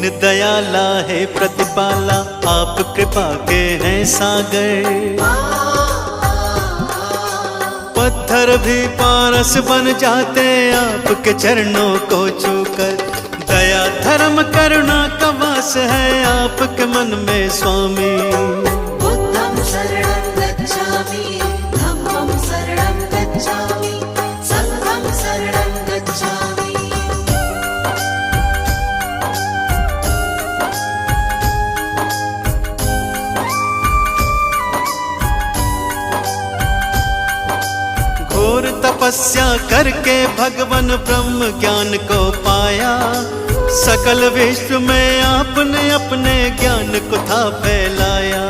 दीन दयाला है प्रतिपाला, आप कृपा के हैं सागर। पत्थर भी पारस बन जाते आपके चरणों को छूकर। दया धर्म करुणा का वास है आपके मन में स्वामी। बुद्धं शरणं गच्छामि, धम्मं शरणं गच्छामि, संघं शरणं गच्छामि। घोर तपस्या करके भगवान ब्रह्म ज्ञान को पाया। सकल विश्व में आपने अपने ज्ञान को था फैलाया।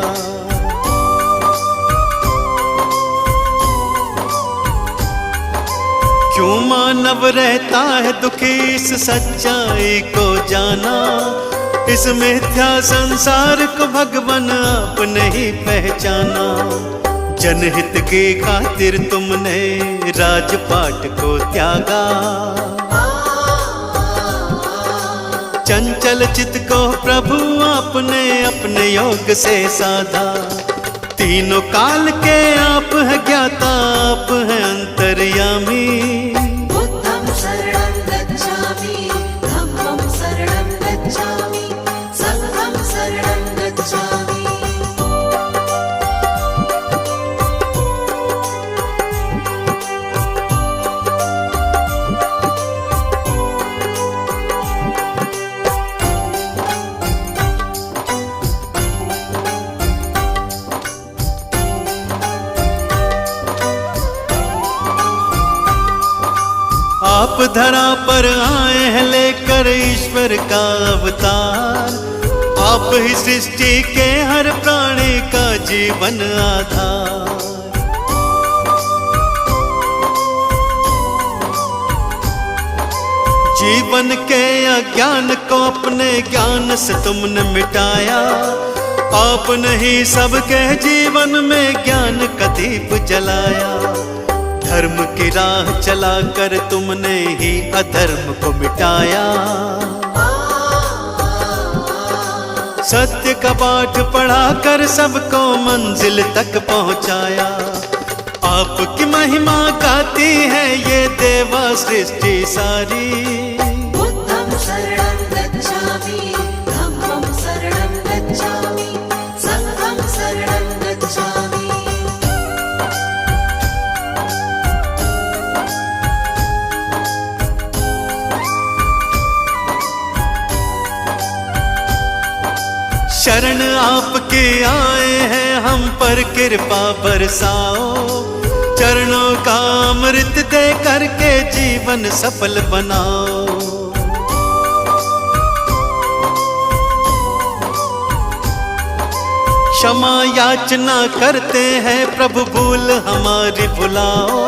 क्यों मानव रहता है दुखी इस सच्चाई को जाना। इस मिथ्या संसार को भगवान आपने ही पहचाना। जनहित की खातिर तुमने राजपाट को त्यागा। चंचल चित्त को प्रभु आपने अपने योग से साधा। तीनों काल के आप है ज्ञाता, आप है अंतर्यामी। बुद्धं शरणं गच्छामि, धम्मं शरणं गच्छामि, संघं शरणं गच्छामि। आप धरा पर आए हैं लेकर ईश्वर का अवतार। आप ही सृष्टि के हर प्राणी का जीवन आधार। जीवन के अज्ञान को अपने ज्ञान से तुमने मिटाया। आपने ही सबके जीवन में ज्ञान का दीप जलाया। धर्म की राह चलाकर तुमने ही अधर्म को मिटाया। सत्य का पाठ पढ़ाकर सबको मंजिल तक पहुंचाया। आपकी महिमा गाती है ये देवा सृष्टि सारी। बुद्धं शरणं गच्छामि, धम्मं शरणं गच्छामि, संघं शरणं गच्छामि। शरण आपके आए हैं हम पर कृपा बरसाओ। चरणों का अमृत दे करके जीवन सफल बनाओ। क्षमा याचना करते हैं प्रभु भूल हमारी भुलाओ।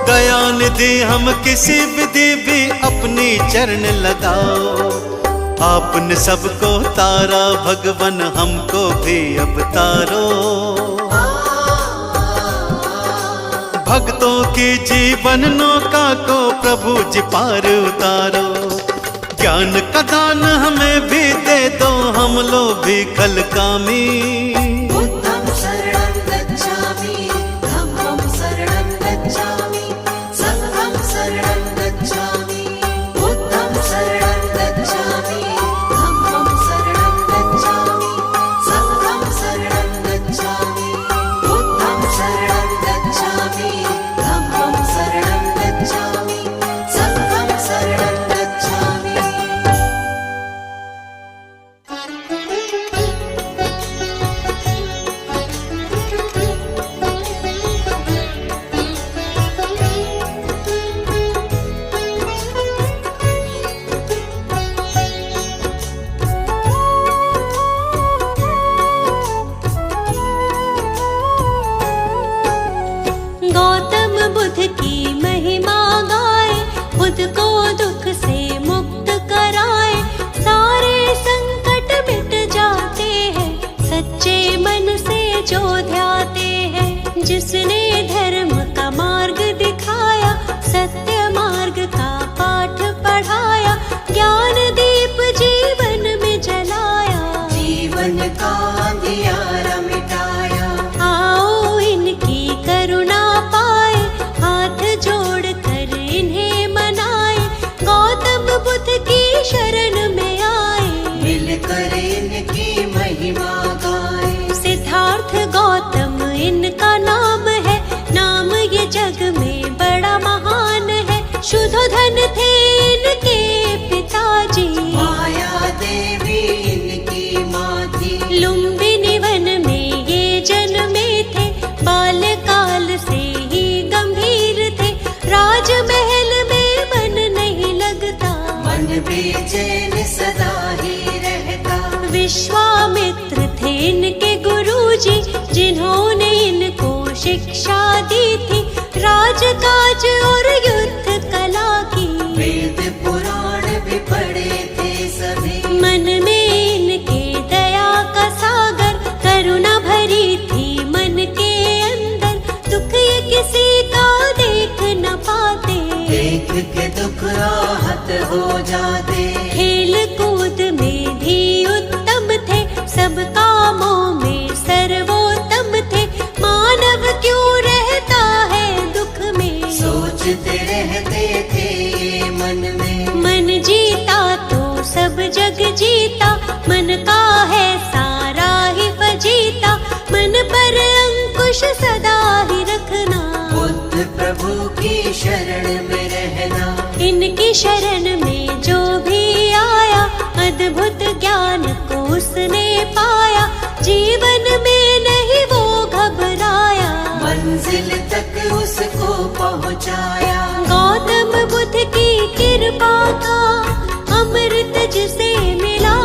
दया निधि हम किसी विधि भी अपनी चरण लगाओ। आपने सबको तारा भगवान हमको भी अब तारो। भक्तों की जीवन नौका को प्रभु जी पार उतारो। ज्ञान का दान हमें भी दे दो, हम लोग भी कल कामी। बुद्धं शरणं गच्छामि, धम्मं शरणं गच्छामि, संघं शरणं गच्छामि। बुद्धं शरणं गच्छामि, धम्मं शरणं गच्छामि, संघं शरणं गच्छामि। बुद्धं शरणं गच्छामि, धम्मं शरणं गच्छामि, संघं शरणं गच्छामि। गौतम बुद्ध की महिमा गाए, खुद को दुख से मुक्त कराए। सारे संकट मिट जाते हैं सच्चे मन से जो ध्याते हैं। जिसने धर्म का मार्ग दिखाया, सत्य मार्ग का पाठ पढ़ाया। ज्ञान दीप जीवन में इनकी शरण में रहना। इनकी शरण में जो भी आया, अद्भुत ज्ञान को उसने पाया। जीवन में नहीं वो घबराया, मंजिल तक उसको पहुँचाया। गौतम बुद्ध की कृपा का अमृत जिसे मिला,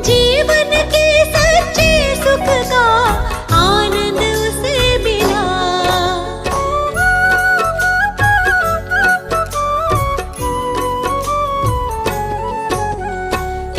जीवन के सच्चे सुख का आनंद उसे मिला।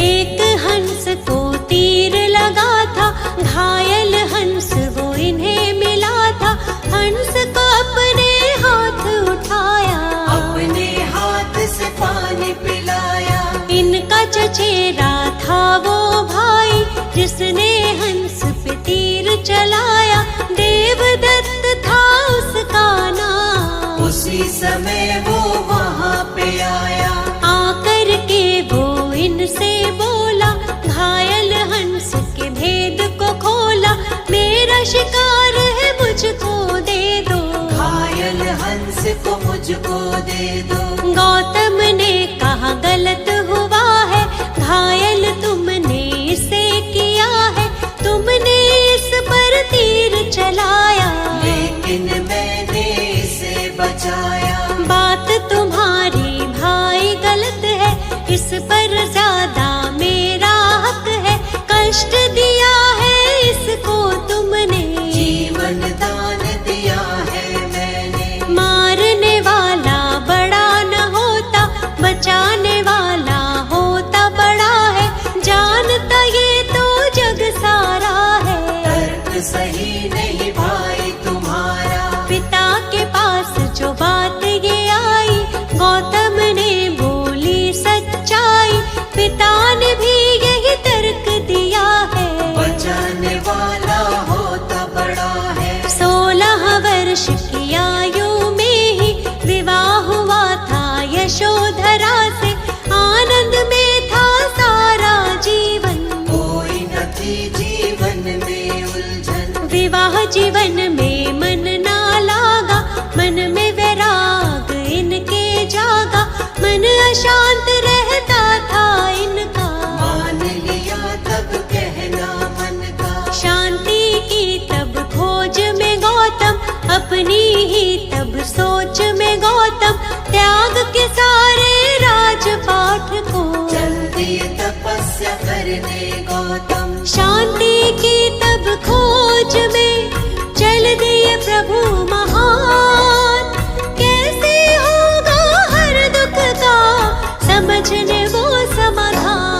एक हंस को तीर लगा था, घायल हंस वो इन्हें मिला था। हंस को अपने हाथ उठाया, अपने हाथ से पानी पिलाया। इनका चचेरा था वो भाई, जिसने हंस पे तीर चलाया। देवदत्त था उसका नाम, उसी समय वो वहाँ पे आया। आकर के वो इनसे बोला, घायल हंस के भेद को खोला। मेरा शिकार है मुझको दे दो, घायल हंस को मुझको दे दो। गौतम ने कहा गलत हुआ है, घायल तुमने इसे किया है। तुमने इस पर तीर चलाया, लेकिन मैंने इसे बचाया। बात तुम्हारी भाई गलत है, इस पर ज्यादा मेरा हक है। कष्ट दिया है इसको तुमने, जीवन दान दिया है मैंने। मारने वाला बड़ा न होता, बचाने वाला होता बड़ा है। जानता ये तो जग सारा है, तर्क सही नहीं भाई तुम्हारा। पिता के पास जो बात ये आई, गौतम ने बोली सच्चाई। पिता ने भी यही तर्क दिया है, बचाने वाला होता बड़ा है। 16 वर्ष की आयु में ही विवाह हुआ था यशोधरा से। आनंद में था सारा जीवन, कोई न थी जीवन में उलझन। विवाह जीवन में मन ना लागा, मन में वैराग इनके जागा। मन अशांत रहता था इनका, मान लिया तब कहना मन का। शांति की तब खोज में गौतम, अपनी ही तब सोच में गौतम। त्याग के सारे राजपाट को, चल दिए तपस्या करने गौतम। शांति की तब खोज में चल दिए प्रभु महान। कैसे होगा हर दुख का समझने वो समाधान।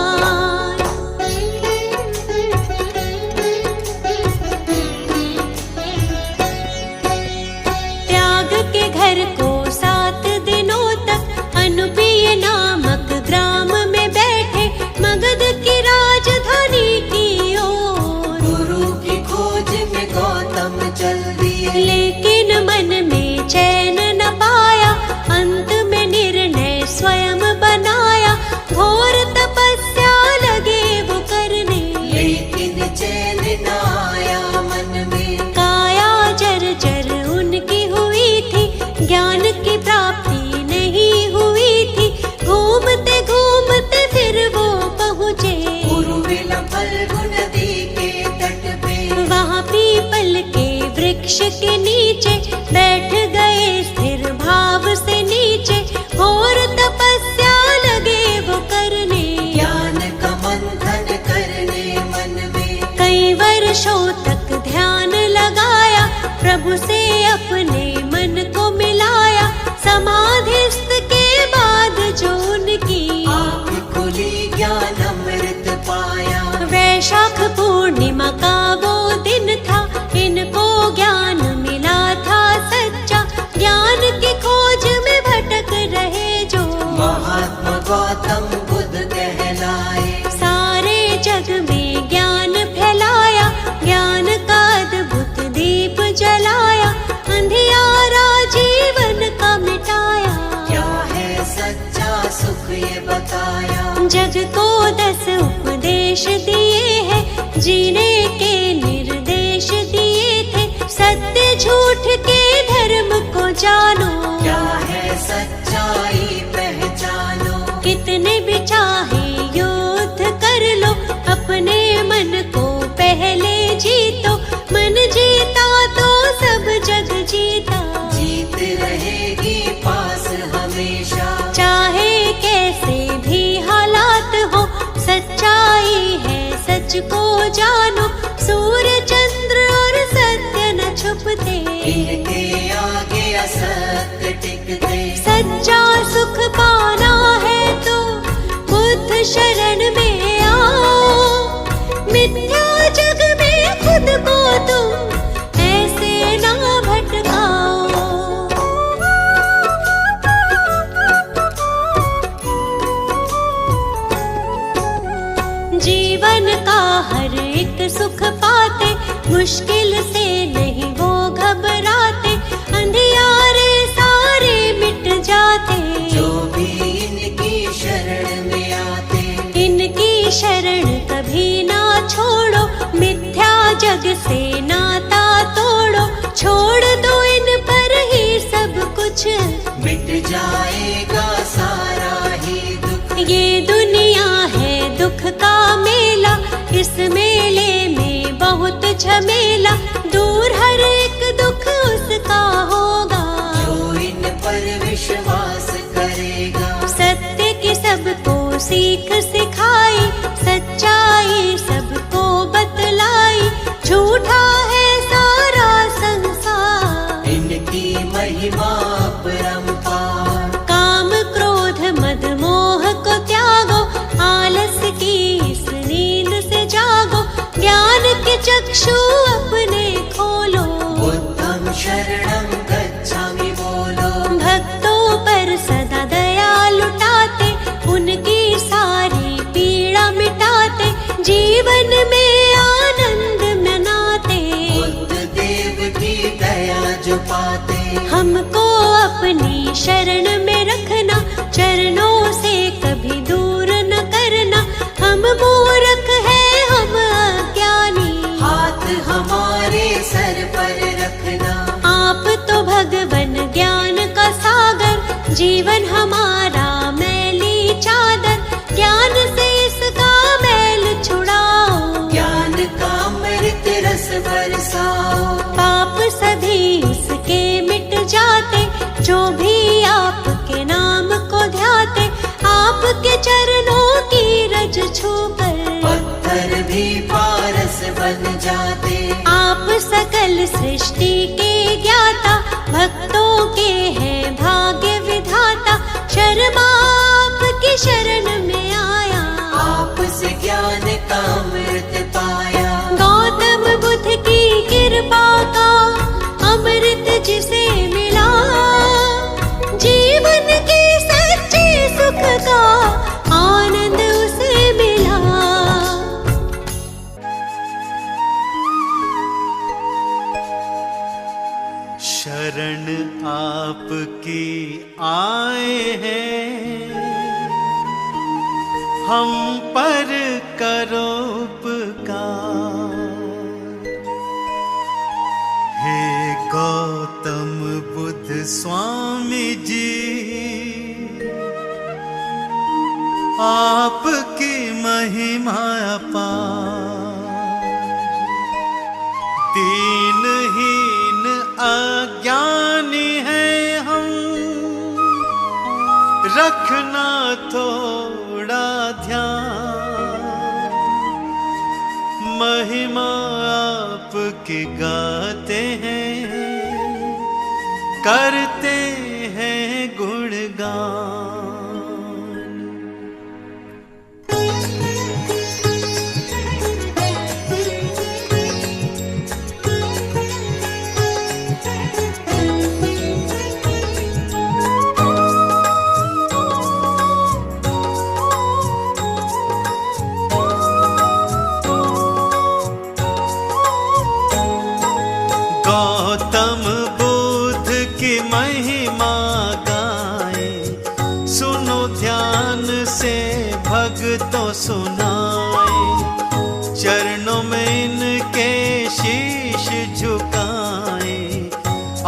त्याग के घर को 7 दिनों तक अनुपीय नामक ग्राम में बैठे, मगध की राजधानी की ओर। गुरु की खोज में गौतम चल दिए, लेकिन मन में चैन न पाया। अंत में निर्णय स्वयं बनाया, घोर तपस्या लगे वो करने। लेकिन चैन न आया मन में। काया जर्जर उनकी हुई थी, ज्ञान की प्राप्ति नहीं हुई थी। घूमते घूमते फिर वो पहुँचे उर्मिला फल्गु नदी के तट पे। वहाँ पीपल के वृक्ष के नीचे बैठ गए स्थिर भाव से नीचे। घोर तपस्या लगे वो करने, ज्ञान का मंथन करने मन में। कई वर्षों तक ध्यान लगाया, प्रभु से अपने मन को मिलाया। समाधिस्थ के बाद जो उनकी आँख खुली ज्ञान अमृत पाया। वैशाख पूर्णिमा का वो दिन था, इनको ज्ञान मिला था सच्चा। ज्ञान की खोज में भटक रहे जो, महात्मा गौतम बुद्ध कहलाए। सारे जग में ज्ञान फैलाया। ज्ञान का अद्भुत दीप जलाया, अंधियारा जीवन का मिटाया। क्या है सच्चा सुख ये बताया। जग को 10 उपदेश दिए हैं, जीने के निर्देश दिए थे। सत्य झूठ के धर्म को जानो, चाहे युद्ध कर लो, अपने मन को पहले जीतो। मन जीता तो सब जग जीता, जीत रहेगी पास हमेशा। चाहे कैसे भी हालात हो, सच्चाई है सच को जानो। सूर्य चंद्र और सत्य न छुपते, इनके आगे असत्य टिकते। सच्चा सुख पाना है तो बुद्ध शरण में आओ। मिथ्या जग में खुद को तुम ऐसे ना भटकाओ। जीवन का हर एक सुख पाते, मुश्किल से नहीं वो घबराते। अंधियारे सारे मिट जाते, जो भी इनकी शरण में आते। इनकी शरण कभी ना छोड़ो, मिथ्या जग से नाता तोड़ो। छोड़ दो इन पर ही सब कुछ, मिट जाएगा सारा ही दुख। ये दुनिया है दुख का मेला, इस मेले में बहुत झमेला। दूर हर एक दुख उसका होगा, जो इन पर विश्वास करेगा। सत्य की सबको सीख सिखाई, सच्चाई सबको बतलाई। झूठा है सारा संसार, इनकी महिमा परंपार। काम क्रोध मद मोह को त्यागो, आलस की इस नींद से जागो। ज्ञान के चक्षु अपने खोलो, बुद्धं शरणं गच्छामि बोलो। भक्तों पर सदा दया लुटाते, उनकी सारी पीड़ा मिटाते। जीवन में आनंद मनाते, बुद्ध देव की दया जो पाते। हमको अपनी शरण में रखना, चरणों से कभी दूर न करना। हम मूर्ख हैं हम अज्ञानी, हाथ हमारे सर पर रखना। आप तो भगवन ज्ञान का सागर। जीवन हमारा मैली चादर, ज्ञान से इसका मैल छुड़ाओ। ज्ञान का अमृत रस बरसाओ। पाप सभी उसके मिट जाते, जो भी आपके नाम को ध्याते। आपके चरणों की रज छूकर पत्थर भी पारस बन जाते। आप सकल सृष्टि के ज्ञाता, भक्तों के हैं भाग्य विधाता। शर्मा आपकी शरण में आया, आपसे ज्ञान का अमृत पाया। गौतम बुद्ध की कृपा का अमृत जिसे मिला, जीवन के सच्चे सुख का आनंद उसे मिला। शरण आपकी आए हैं, हम पर करो उपकार। हे गौतम बुद्ध स्वामी जी, आपकी महिमा अपार। दीनहीन अज्ञानी हैं हम, रखना थोड़ा ध्यान। महिमा आपकी गाते हैं, करते हैं गुणगान। गौतम बुद्ध की महिमा गाए, सुनो ध्यान से भक्तों सुनाए। चरणों में इनके शीश झुकाए,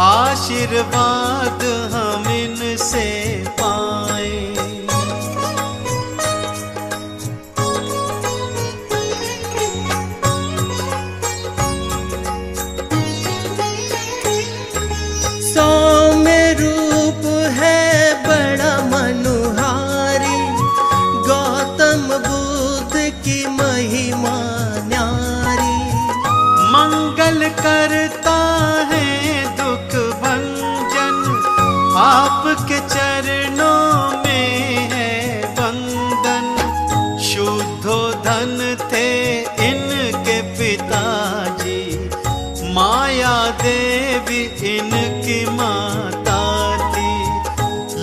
आशीर्वाद हम इनसे पाए। करता है दुख भंजन, आपके चरणों में है वंदन। शुद्धो धन थे इनके पिताजी, माया देवी इनकी माता थी।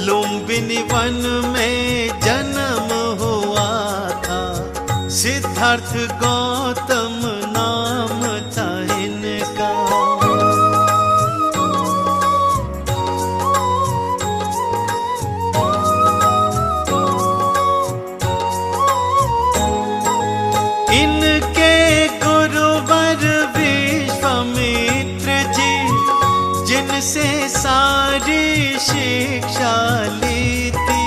लुम्बिनी वन में जन्म हुआ था, सिद्धार्थ गौतम नाम था इनका। इनके गुरुवर विश्वामित्र जी, जिनसे सारी शिक्षा ली थी।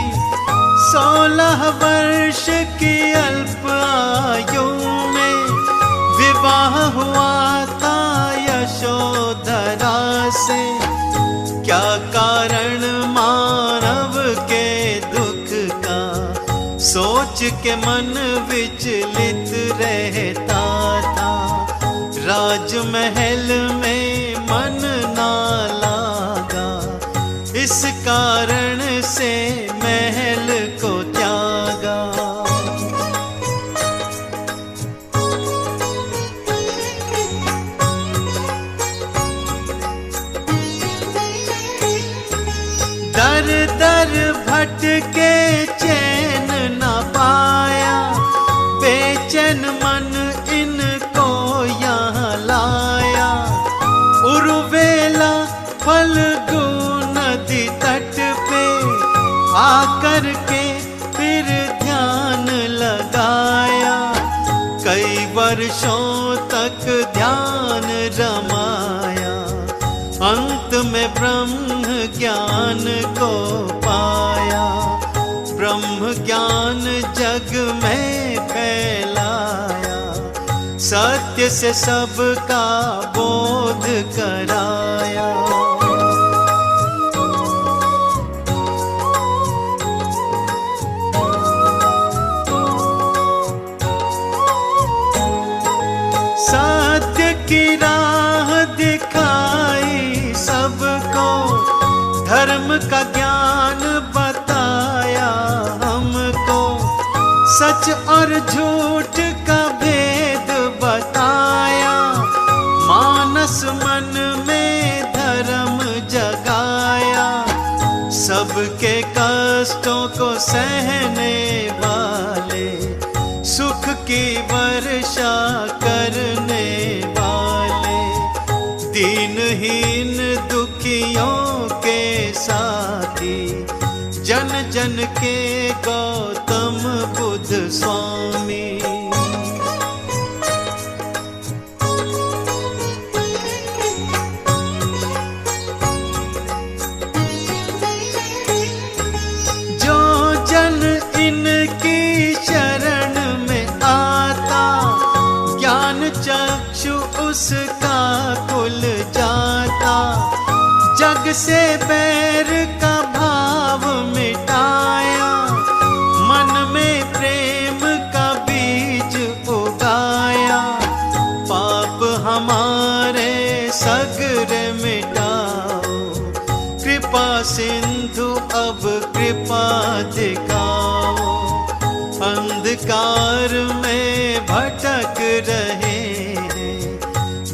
16 वर्ष की अल्प आयु में विवाह हुआ था यशोधरा से। क्या कारण मानव के दुख का, सोच के मन विचलित रहता था। राजमहल में मन ना लागा, इस कारण से महल को त्यागा। दर दर भटके चैन न पाया, बेचैन मन इनको यहाँ लाया। उर्वेला फल्गु नदी तट पे आकर के फिर ध्यान लगाया। कई वर्षों तक ध्यान रमाया, अंत में ब्रह्म ज्ञान को पाया। ब्रह्म ज्ञान जग में फैलाया, सत्य से सबका बोध कराया। सत्य की राह दिखाई सबको, धर्म का ज्ञान बताया हमको। सच और झूठ का भेद बताया, मानस मन में धर्म जगाया। सबके कष्टों को सहने वाले, सुख की वर्षा करने वाले। दीनहीन दुखियों के साथी, जन जन के गौतम बुद्ध स्वामी। जो जन इनकी शरण में आता, ज्ञान चक्षु उसका खुल जाता। जग से बैर का भाव मिटाया, मन में प्रेम का बीज उगाया। पाप हमारे सगरे मिटाओ, कृपा सिंधु अब कृपा दिखाओ। अंधकार में भटक रहे हैं,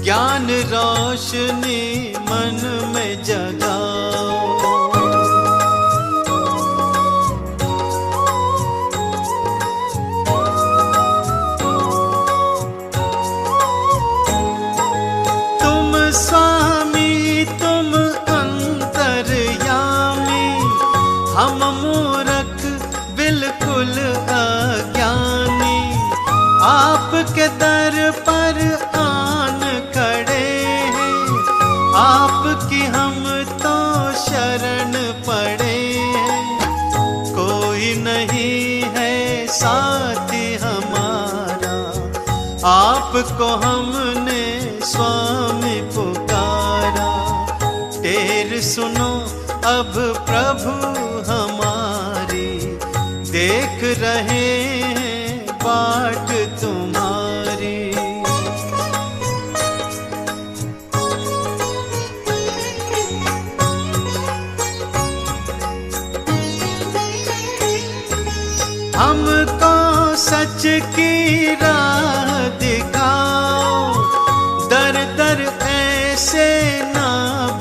ज्ञान रोशनी मन में जगाओ। तुम स्वामी तुम अंतर्यामी, हम मूर्ख बिल्कुल अज्ञानी। आपके दर पर आन खड़े हैं, आपकी हम तो शरण पड़े हैं। कोई नहीं है साथी हमारा, आपको हमने स्वामी पुकारा। टेर सुनो अब प्रभु हमारी, देख रहे हैं बाट तुम्हारी। सच की राह दिखाओ, दर दर ऐसे ना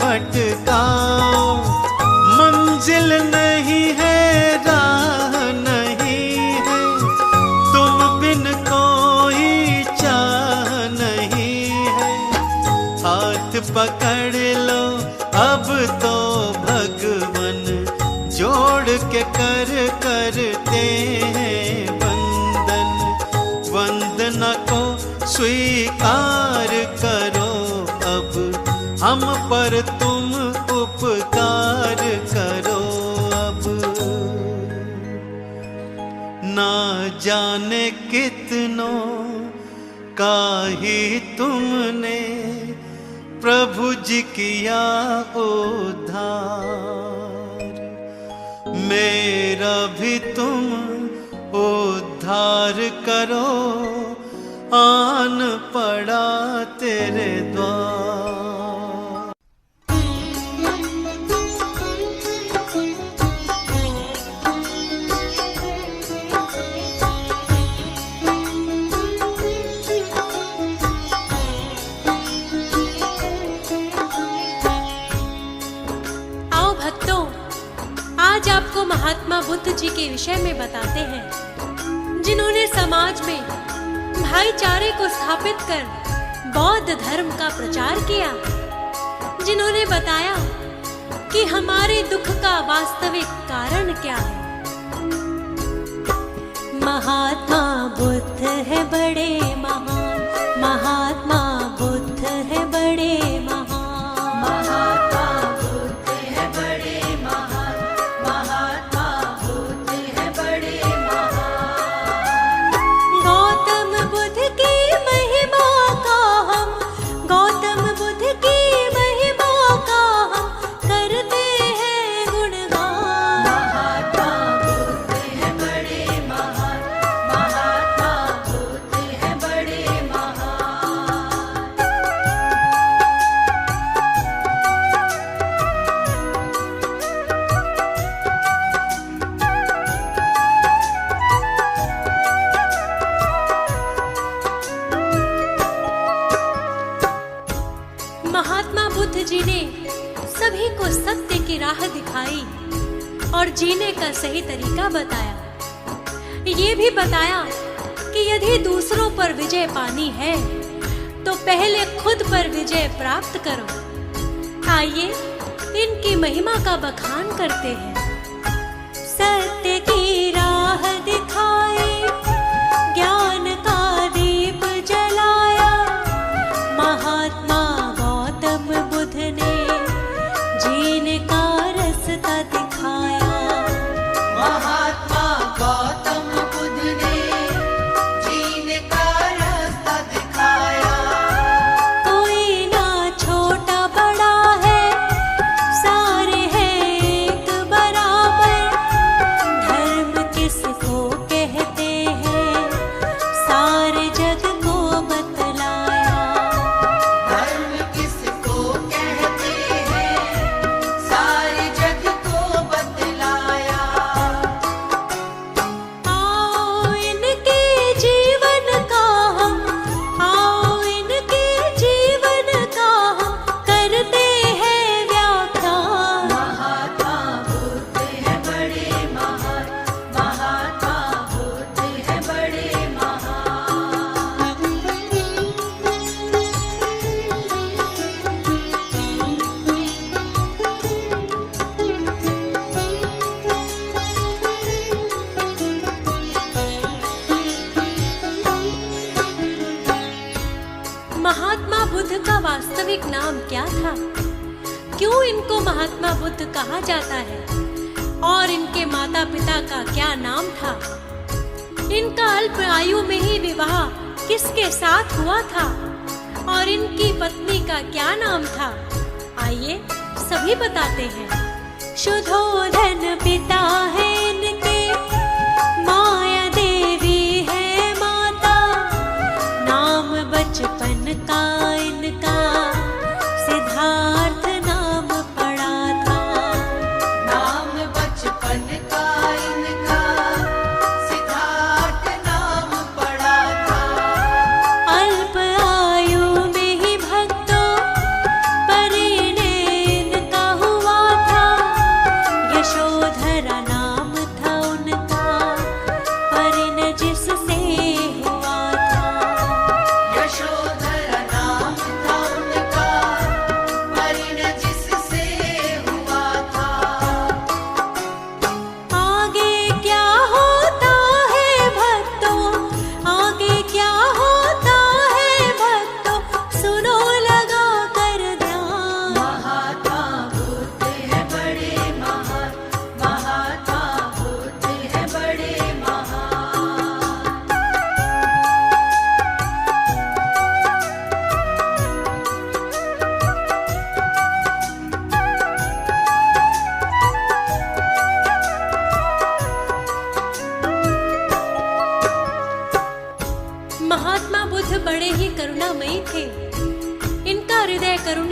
भटकाओ। मंजिल नहीं है, राह नहीं है, तुम बिन कोई चाह नहीं है। हाथ पकड़ लो अब तो भगवन, जोड़ के करते हैं वंदन। वंदना को स्वीकार करो अब, हम पर तुम उपकार करो अब। ना जाने कितनों का ही तुमने प्रभु जी किया उद्धार, मेरा भी तुम उद्धार करो, आन पड़ा तेरे द्वार। आज आपको महात्मा बुद्ध जी के विषय में बताते हैं, जिन्होंने समाज में भाईचारे को स्थापित कर बौद्ध धर्म का प्रचार किया, जिन्होंने बताया कि हमारे दुख का वास्तविक कारण क्या है। महात्मा बुद्ध है बड़े महान, महात्मा बुद्ध है बड़े महान, महात्मा बुद्ध है बड़े महान, महात्मा बुद्ध है बड़े महान। गौतम बुद्ध की महिमा का हम, गौतम बुद्ध की महिमा का हम करते हैं गुणगान। महात्मा बुद्ध है बड़े महान, महात्मा बुद्ध है बड़े महान। महात्मा बुद्ध जी ने सभी को सत्य की राह दिखाई और जीने का सही तरीका बताया। ये भी बताया कि यदि दूसरों पर विजय पानी है तो पहले खुद पर विजय प्राप्त करो। आइए इनकी महिमा का बखान करते हैं। सत्य की राह दिखाई, ज्ञान का दीप जलाया, महात्मा गौतम बुद्ध ने जीने का रास्ता दिखाया। महात्मा गौतम बुद्ध ने जीने का रास्ता दिखाया। कोई ना छोटा बड़ा है, सारे हैं एक बराबर। धर्म किसको कहते हैं, सारे जग को बतलाया। धर्म किसको कहते हैं, सारे जग को बतलाया। आओ इनके जीवन का हम, आओ इनके जीवन का हम करते हैं व्याख्यान। महात्मा बुद्ध है बड़े महान, महात्मा बुद्ध है बड़े महान। महात्मा बुद्ध का वास्तविक नाम क्या था? क्यों इनको महात्मा बुद्ध कहा जाता है? और इनके माता पिता का क्या नाम था? इनका अल्प आयु में ही विवाह किसके साथ हुआ था? और इनकी पत्नी का क्या नाम था? आइए सभी बताते हैं। शुद्धोधन पिता है इनके, माया देवी है माता। नाम बचपन का इनका सिद्धार्थ नाम पड़ा था। नाम बचपन का इनका सिद्धार्थ नाम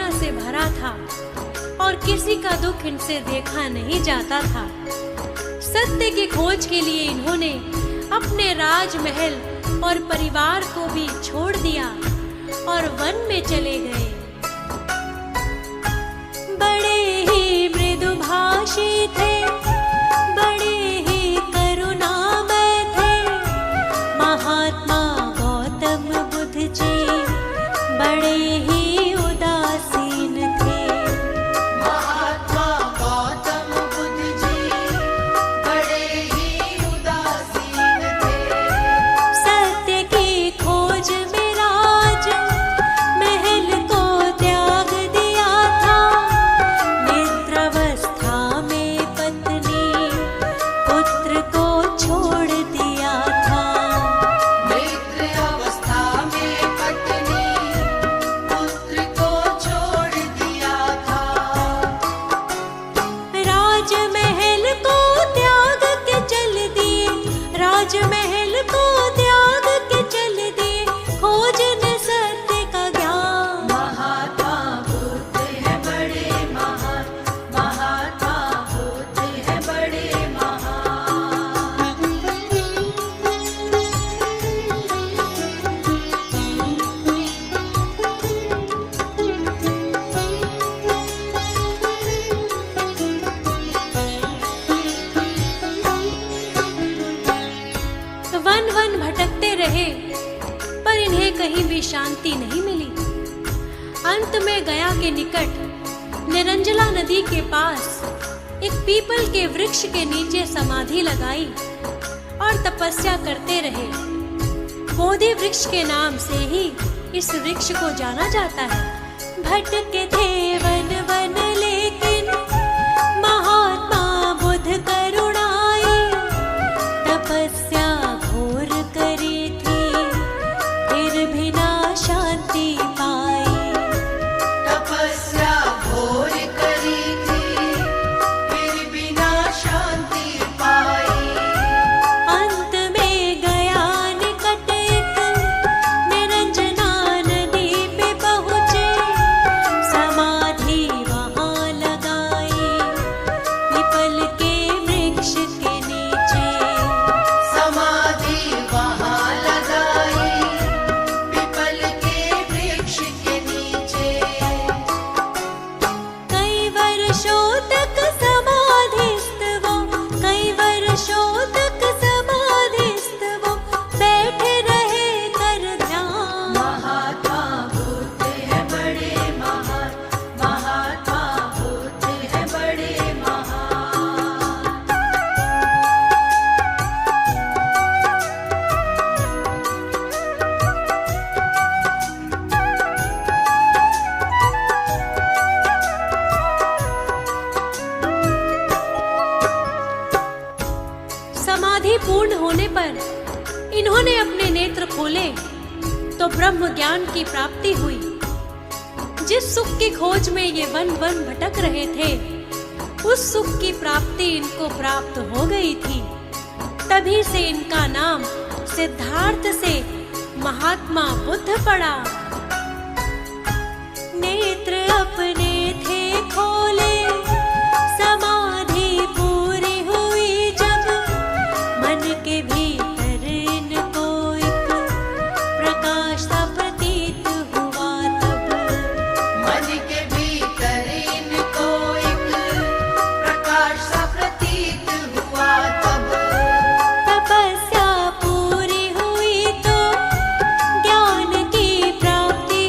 करुणा से भरा था और किसी का दुख इनसे देखा नहीं जाता था। सत्य की खोज के लिए इन्होंने अपने राजमहल और परिवार को भी छोड़ दिया और वन में चले गए। बड़े ही मृदुभाषी थे, बड़े ही करुणामय थे महात्मा गौतम बुद्ध जी, बड़े ही उदासीन थे। महात्मा गौतम बुद्ध जी बड़े ही उदासीन थे। सत्य की खोज में राज महल को त्याग दिया था, निद्रावस्था में पत्नी पुत्र को छोड़ दिया था। मित्र अवस्था में पत्नी पुत्र को छोड़ दिया था। राजमहल को त्याग के चल दिए, राजमहल को त्याग के चल दिए, खोजने सत्य का ज्ञान। महात्मा बुद्ध है बड़े महान, महात्मा बुद्ध है बड़े वन वन भटकते रहे पर इन्हें कहीं भी शांति नहीं मिली। अंत में गया के निकट निरंजला नदी के पास एक पीपल के वृक्ष के नीचे समाधि लगाई और तपस्या करते रहे। बोधि वृक्ष के नाम से ही इस वृक्ष को जाना जाता है। भटके थे वन वन लेकिन महात्मा बुद्ध करुणाई, तपस्या घोर करी थी फिर भी ना शांति पाई। तपस्या घोर करी थी फिर बिना शांति पाई। अंत में गया निकट एक निरंजना नदी पे पहुँचे, समाधि वहाँ लगाई पीपल के वृक्ष के नीचे। समाधि वहाँ लगाई पीपल के वृक्ष के नीचे। कई वर्षों तक समाधिस्थ वो, कई वर्षों तक समाधिस्थ वो बैठे रहे कर ध्यान। महात्मा बुद्ध है बड़े महान, महात्मा बुद्ध है बड़े महान। समाधि पूर्ण होने पर इन्होंने अपने नेत्र खोले तो ब्रह्म ज्ञान की प्राप्ति हुई। जिस सुख की खोज में ये वन वन भटक रहे थे, उस सुख की प्राप्ति इनको प्राप्त हो गई थी। तभी से इनका नाम सिद्धार्थ से महात्मा बुद्ध पड़ा। नेत्र अपने थे खोले, समाधि पूरी हुई जब, मन के भीतर इनको एक प्रकाश सा प्रतीत हुआ तब। मन के भीतर इनको एक प्रकाश सा प्रतीत हुआ तब। तपस्या पूरी हुई तो ज्ञान की प्राप्ति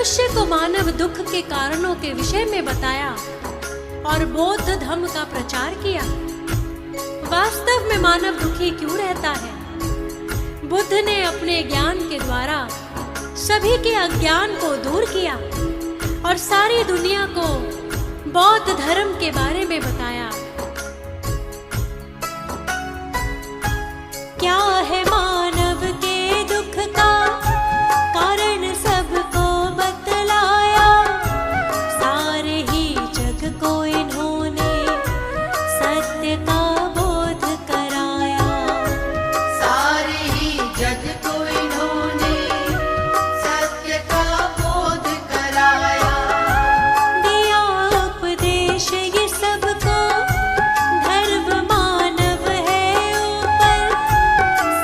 मनुष्य को मानव दुख के कारणों के विषय में बताया और बौद्ध धर्म का प्रचार किया। वास्तव में मानव दुखी क्यों रहता है? बुद्ध ने अपने ज्ञान के द्वारा सभी के अज्ञान को दूर किया और सारी दुनिया को बौद्ध धर्म के बारे में बताया। क्या है मानव के दुख का कारण सबको बतलाया, सारे ही जग को इन्होंने सत्य का बोध कराया। सारे ही जग को इन्होंने सत्य का बोध कराया। दिया उपदेश ये सबको, धर्म मानव है ऊपर,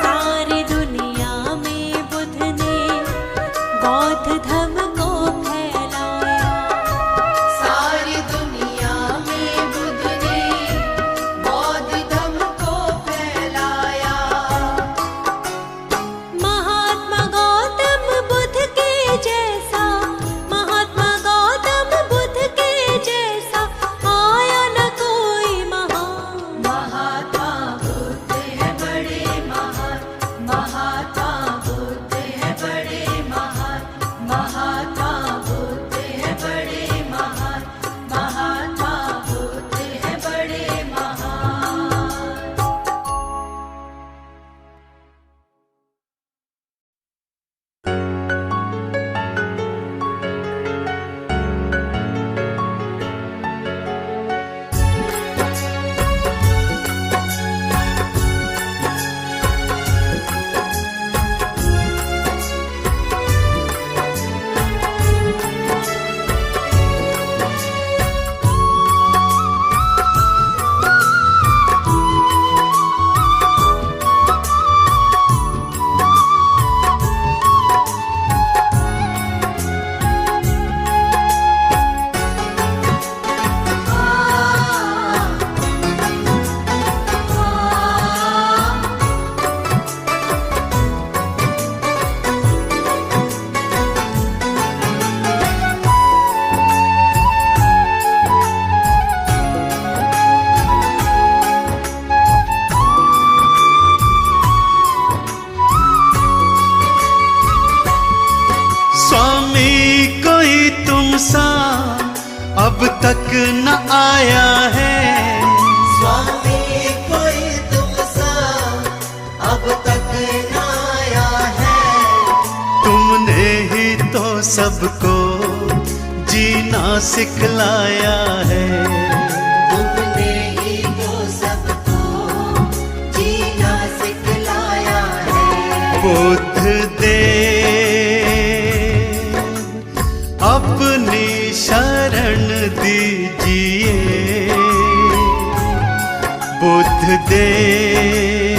सारी दुनिया में बुद्ध ने बौद्ध धर्म को फैलाया। सारी दुनिया में बुद्ध ने बौद्ध धर्म को फैलाया। महात्मा गौतम बुद्ध के जैसा, महात्मा गौतम बुद्ध के जैसा आया न कोई महान। महात्मा बुद्ध है बड़े महान, महात्मा बुद्ध है बड़े महान, महात्मा बुद्ध है बड़े महान, महात्मा बुद्ध है बड़े महान। स्वामी कोई तुमसा अब तक न आया है, स्वामी कोई तुमसा अब तक न आया है। तुमने ही तो सबको जीना सिखलाया है। तुमने ही तो सबको जीना सिखलाया है। बुद्ध देव अपनी शरण दीजिए, बुद्ध देव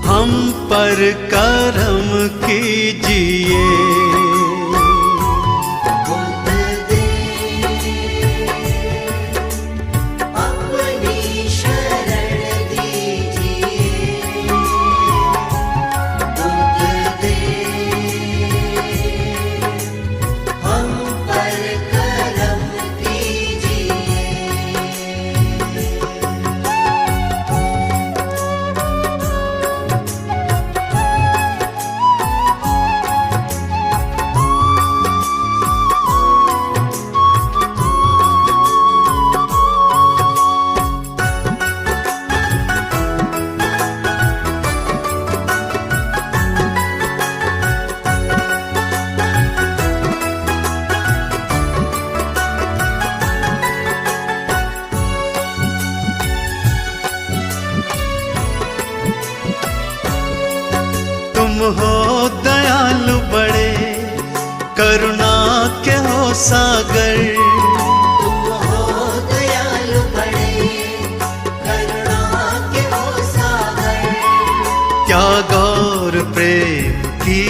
हम पर करम कीजिए। बुद्ध देव अपनी शरण दीजिए। बुद्ध देव हम पर करम कीजिए। तुम हो दयालु बड़े, करुणा के हो सागर। तुम हो दयालु बड़े, करुणा के हो सागर। त्याग और प्रेम की,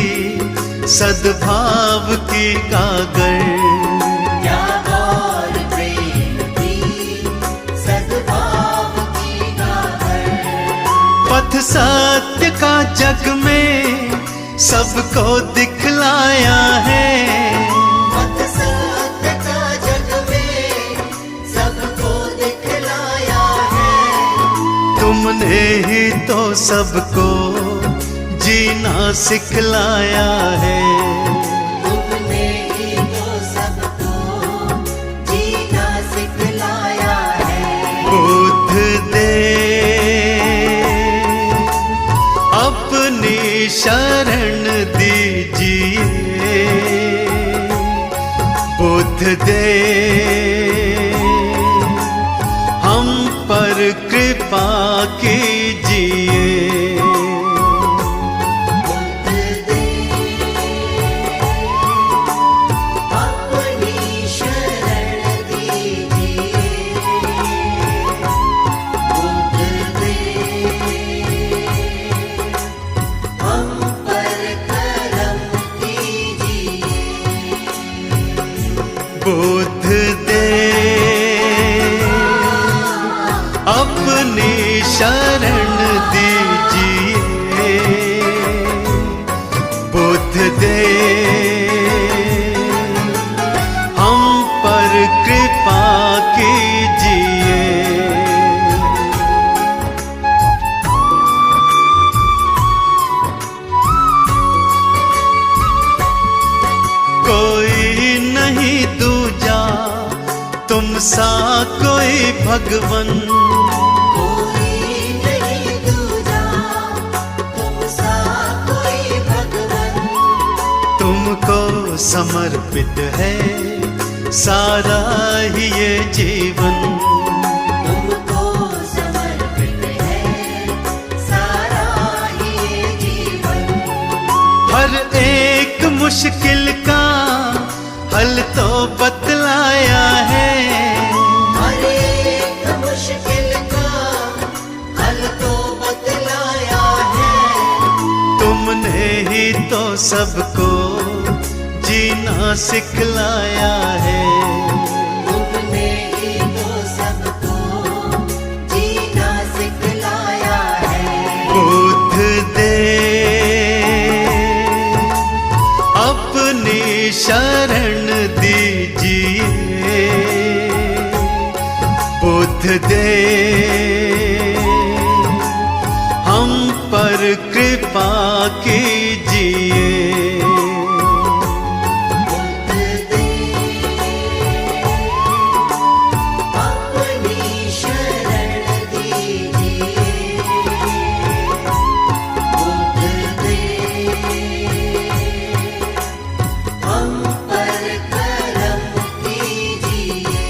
सद्भाव की गागर। त्याग और प्रेम की, सद्भाव की गागर। पथ सत्य का जग में सबको दिखला सिखलाया है। सत्य का जग में सबको दिखलाया है। तुमने ही तो सबको जीना सिखलाया है। तुमने ही तो सबको जीना सिखलाया है। बुद्ध देव अपनी शरण दीजिए। बुद्ध देव हम पर कृपा कीजिए। बुद्ध देव अपनी शरण दीजिए। बुद्ध देव हम पर कृपा कीजिए। कोई नहीं दूजा तुम सा कोई भगवन। कोई नहीं दूजा तुम सा कोई भगवन। तुमको समर्पित है सारा ही ये जीवन। तुमको समर्पित है सारा ये जीवन। हर एक मुश्किल का हल तो बतलाया है। हर एक मुश्किल का हल तो बतलाया है। तुमने ही तो सबको जीना सिखलाया है। तुमने ही तो सबको जीना सिखलाया है। बुद्ध देव अपनी शरण दीजिए। बुद्ध देव हम पर कृपा कीजिए। अपनी शरण दीजिए। बुद्ध देव हम पर करम कीजिए।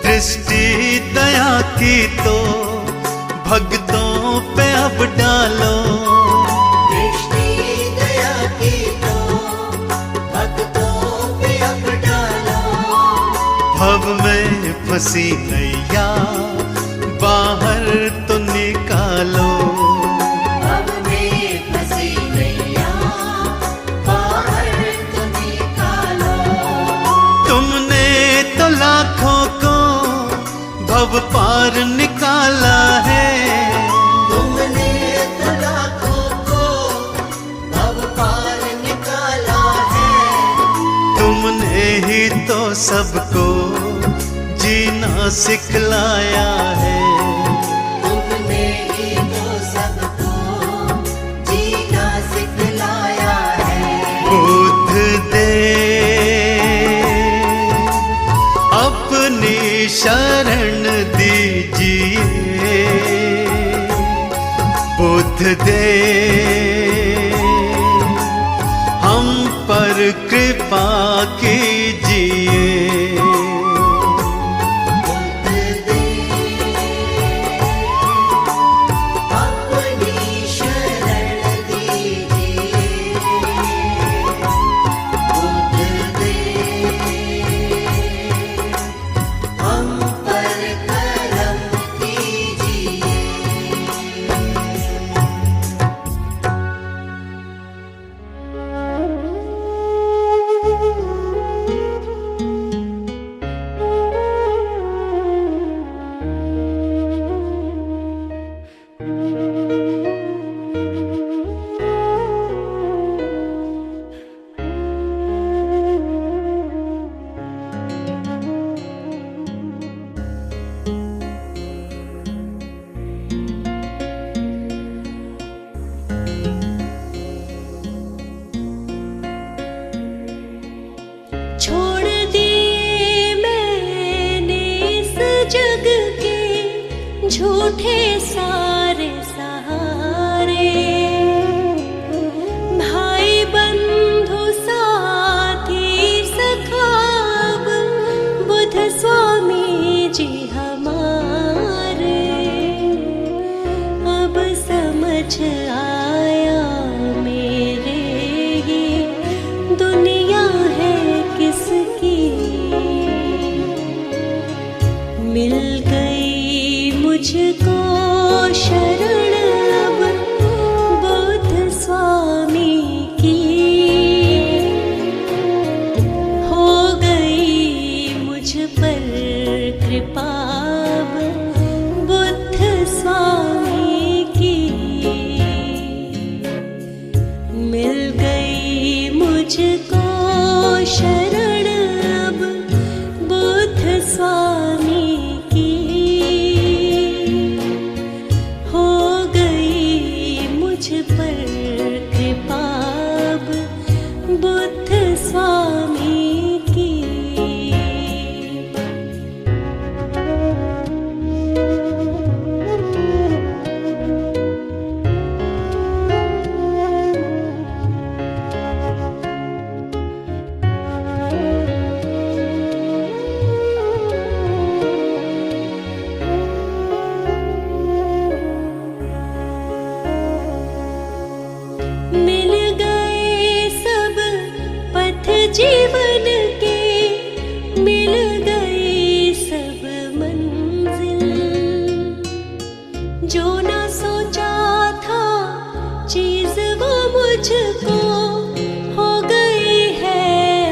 दृष्टि दया की तो भक्तों पे अब डालो। दृष्टि दया की तो भक्तों पे अब डालो। भव में फंसी नैया बाहर तो निकालो। भव में फंसी नैया बाहर तो निकालो। तुमने तो लाखों को भव पार निकाला है। तुमने तो लाखों को भव पार निकाला है। तुमने ही तो सबको जीना सिखलाया है। तुमने ही तो सबको जीना सिखलाया है। बुद्ध देव अपनी शरण दीजिए। बुद्ध देव हम पर कृपा कीजिए। बुद्ध देव झूठे सारे सहारे, भाई बंधु साथी सखाब, बुद्ध स्वामी जी हमारे। अब समझ आया मेरे ये दुनिया है किसकी। मिल गई मुझको शरण अब बुद्ध स्वामी की। हो गई मुझ पर कृपा अब बुद्ध स्वामी की। मिल गई मुझको शरण अब बुद्ध स्वामी की। हो गई मुझ पर कृपा अब बुद्ध स्वामी की। मिल गए सब पथ जीवन के, मिल गई सब मंजिल। जो ना सोचा था चीज वो मुझको हो गई है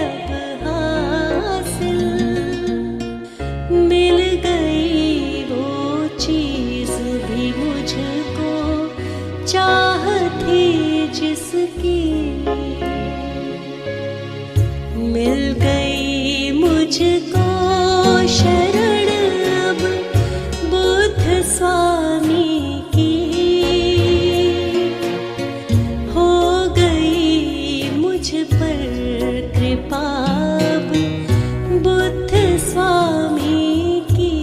अब हासिल। मिल गई वो चीज भी मुझको चाह थी जिसकी। मिल गई मुझको शरण अब बुद्ध स्वामी की। हो गई मुझ पर कृपा अब बुद्ध स्वामी की।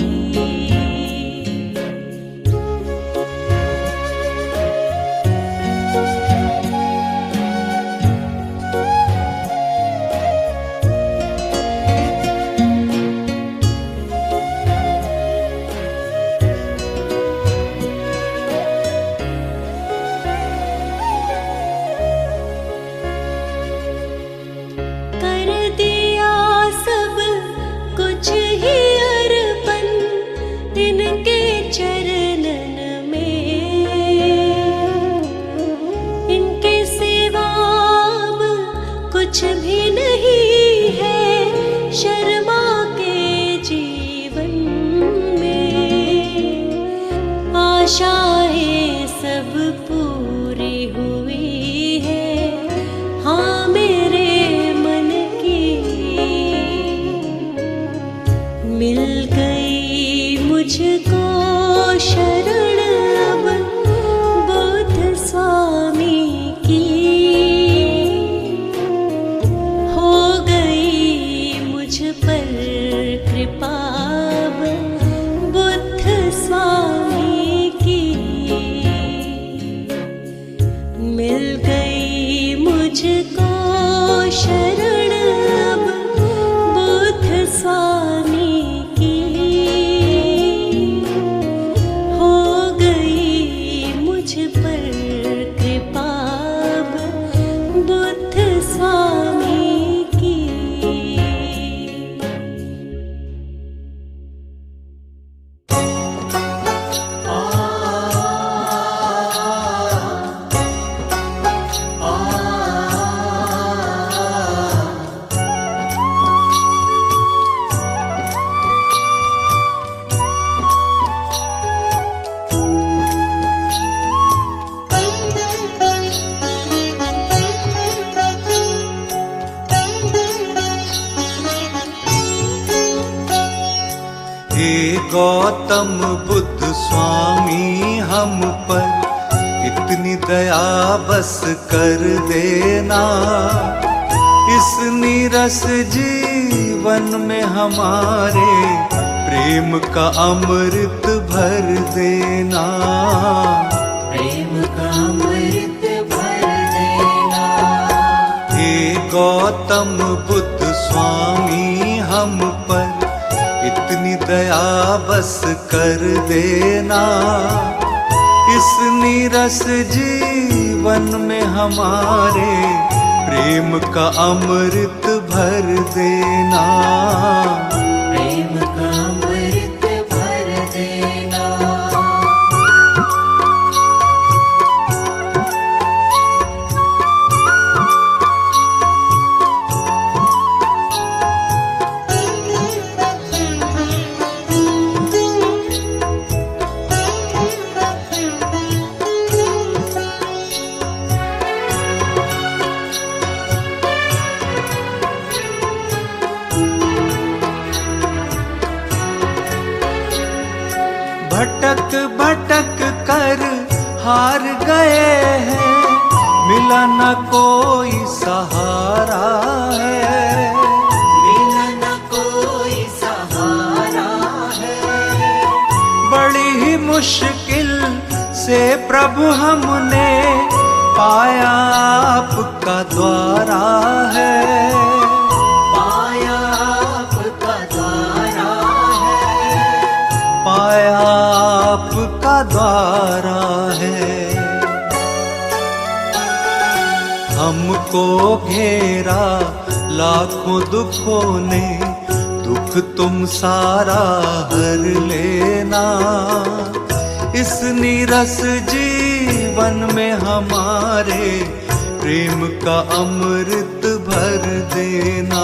कर दिया सब कुछ ही अर्पण इनके चरणन में। इनके सिवा अब कुछ भी नहीं है शर्मा के जीवन में। आशाएं सब पूरी हुई है हाँ मेरे मन की। मिल गई मुझको शरण अब बुद्ध स्वामी की। हो गई मुझ पर कृपा अब बुद्ध स्वामी की। मिल गई मुझको शरण अब बुद्ध स्वामी की। हो गई मुझ पर कृपा अब बुद्ध स्वामी की। हे गौतम बुद्ध स्वामी हम पर इतनी दया बस कर देना। इस नीरस जीवन में हमारे प्रेम का अमृत भर देना। प्रेम का अमृत भर देना। हे गौतम बुद्ध स्वामी हम पर इतनी दया बस कर देना। इस नीरस जीवन में हमारे प्रेम का अमृत भर देना। प्रेम का अमृत भर देना। भटक भटक कर हार गए हैं, मिला न कोई सहारा है। मिला न कोई सहारा है। बड़ी ही मुश्किल से प्रभु हमने पाया आपका द्वारा है। पाया आपका द्वारा है। पाया आपका द्वारा है। हमको घेरा लाखों दुखों ने, दुख तुम सारा हर लेना। इस नीरस जीवन में हमारे प्रेम का अमृत भर देना।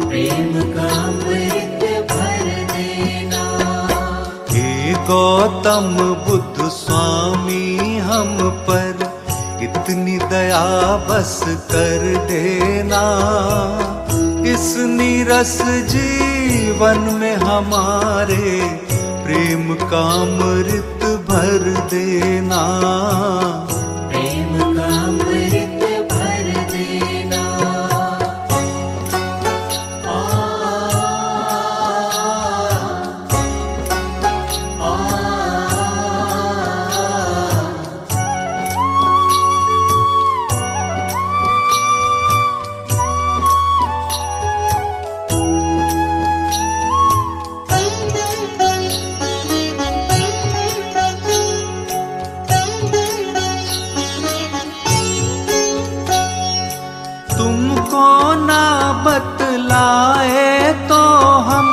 प्रेम का अमृत भर देना। हे गौतम बुद्ध स्वामी हम पर इतनी दया बस कर देना। इस नीरस जीवन में हमारे प्रेम का अमृत भर देना। प्रेम का अमृत भर देना। तुमको ना बतलाए तो हम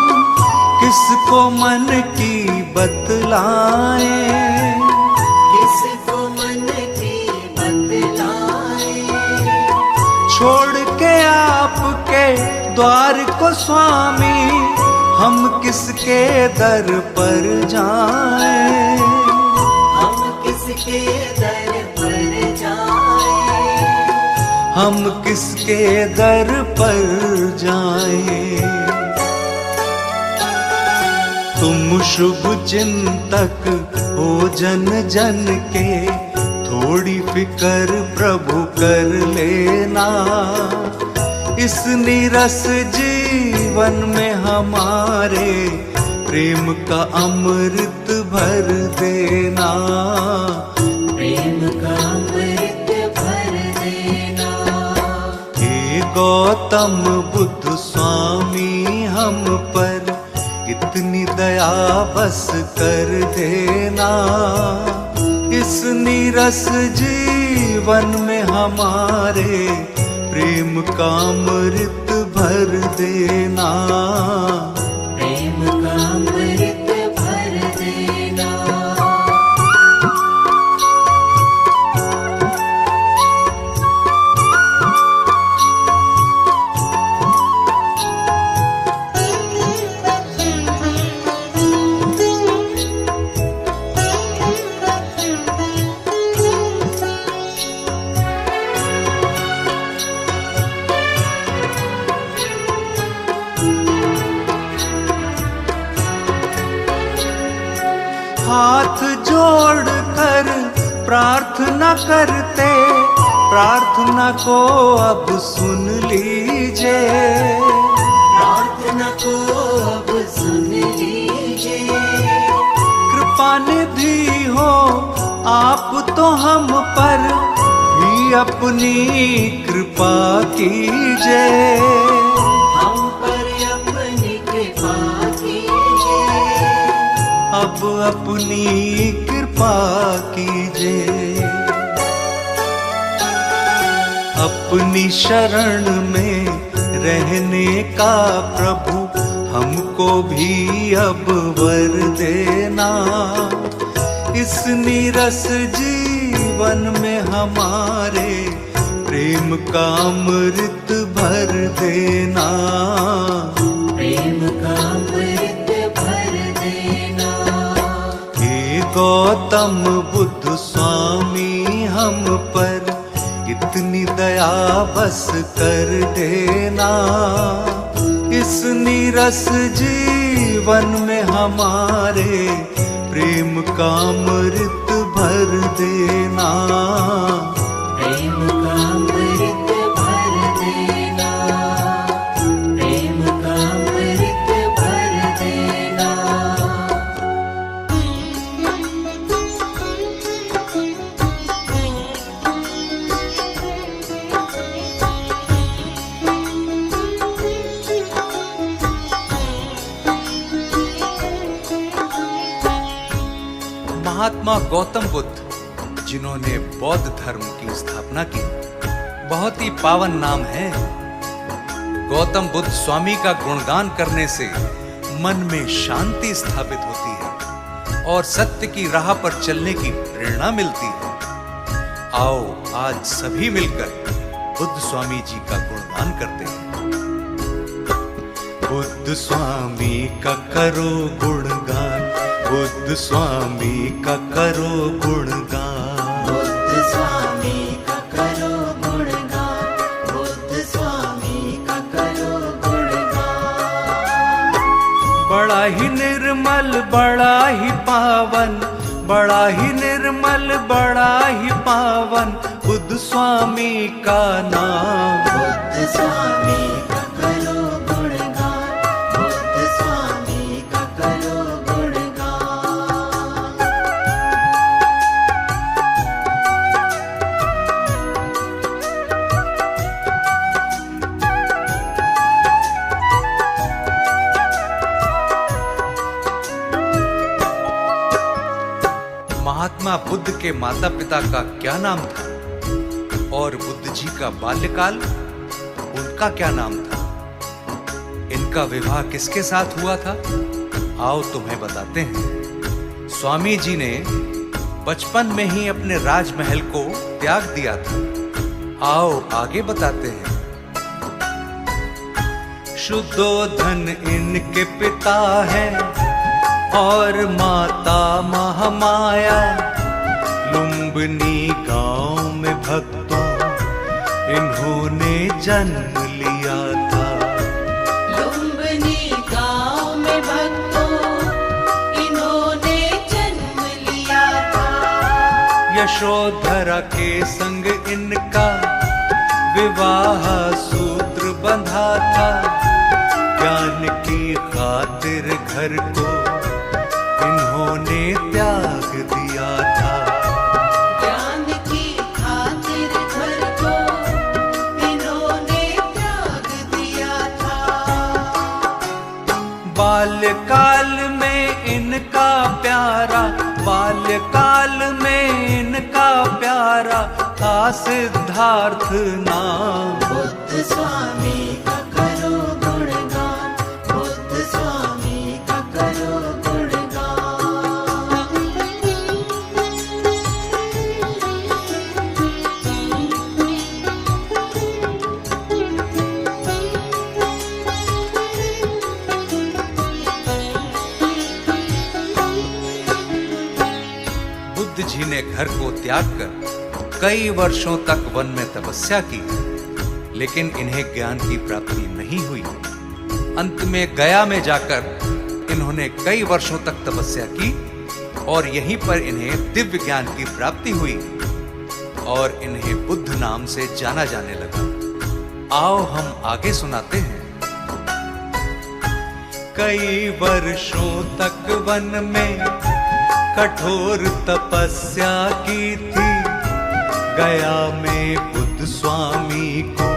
किसको मन की बतलाए। किसको मन की बतलाए। छोड़ के आपके द्वार को स्वामी हम किसके दर पर जाएं। हम किसके दर पर जाएं। हम किसके दर पर जाएं। तुम शुभ चिंतक हो जन जन के, थोड़ी फिकर प्रभु कर लेना। इस नीरस जीवन में हमारे प्रेम का अमृत भर देना। प्रेम का अमृत भर देना। हे गौतम बुद्ध स्वामी हम पर इतनी दया बस कर देना। इस नीरस जीवन में हमारे प्रेम का अमृत भर देना। प्रेम का अमृत भर देना। हाथ जोड़ कर प्रार्थना करते, प्रार्थना को अब सुन लीजिए। प्रार्थना को अब सुन हम पर भी अपनी कृपा कीजिए, हम पर अपनी कृपा कीजिए, अब अपनी कृपा कीजिए। अपनी शरण में रहने का प्रभु हमको भी अब वर देना, इस नीरस जीवन में हमारे प्रेम का अमृत भर देना, प्रेम का अमृत भर देना। हे गौतम बुद्ध स्वामी हम पर इतनी दया बस कर देना, इस नीरस जीवन में हमारे प्रेम का अमृत भर देना, प्रेम का अमृत भर देना, प्रेम का अमृत भर देना। महात्मा गौतम बुद्ध जिन्होंने बौद्ध धर्म की स्थापना की, बहुत ही पावन नाम है। गौतम बुद्ध स्वामी का गुणगान करने से मन में शांति स्थापित होती है और सत्य की राह पर चलने की प्रेरणा मिलती है। आओ आज सभी मिलकर बुद्ध स्वामी जी का गुणगान करते हैं। बुद्ध स्वामी का करो गुणगान, बुद्ध स्वामी का करो गुणगान, बुद्ध स्वामी का करो गुणगान, बुद्ध स्वामी का करो गुणगान। बड़ा ही निर्मल बड़ा ही पावन, बड़ा ही निर्मल बड़ा ही पावन बुद्ध स्वामी का नाम, बुद्ध स्वामी का करो गुणगान, बुद्ध स्वामी का करो गुणगान। महात्मा बुद्ध के माता पिता का क्या नाम था और बुद्ध जी का बाल्यकाल, उनका क्या नाम था? इनका विवाह किसके साथ हुआ था? आओ तुम्हें बताते हैं। स्वामी जी ने बचपन में ही अपने राजमहल को त्याग दिया था। आओ आगे बताते हैं। शुद्धोधन इनके पिता हैं और माता महामाया, लुम्बिनी गांव में भक्तों इन्होंने जन्म लिया था। लुम्बिनी गांव में भक्तों इन्होंने जन्म लिया था। यशोधरा के संग इनका विवाह सूत्र बंधा था, ज्ञान की खातिर घर को इन्होंने त्याग दिया था। ज्ञान की खातिर घर को इन्होंने त्याग दिया था। बाल्यकाल में इनका प्यारा, बाल्यकाल में इनका प्यारा था सिद्धार्थ नाम। बुद्ध स्वामी का करो गुणगान, बुद्ध स्वामी का करो गुणगान। बुद्ध जी ने घर को त्याग कर कई वर्षों तक वन में तपस्या की, लेकिन इन्हें ज्ञान की प्राप्ति नहीं हुई। अंत में गया में जाकर इन्होंने कई वर्षों तक तपस्या की और यहीं पर इन्हें दिव्य ज्ञान की प्राप्ति हुई और इन्हें बुद्ध नाम से जाना जाने लगा। आओ हम आगे सुनाते हैं। कई वर्षों तक वन में कठोर तपस्या की थी, गया में बुद्ध स्वामी को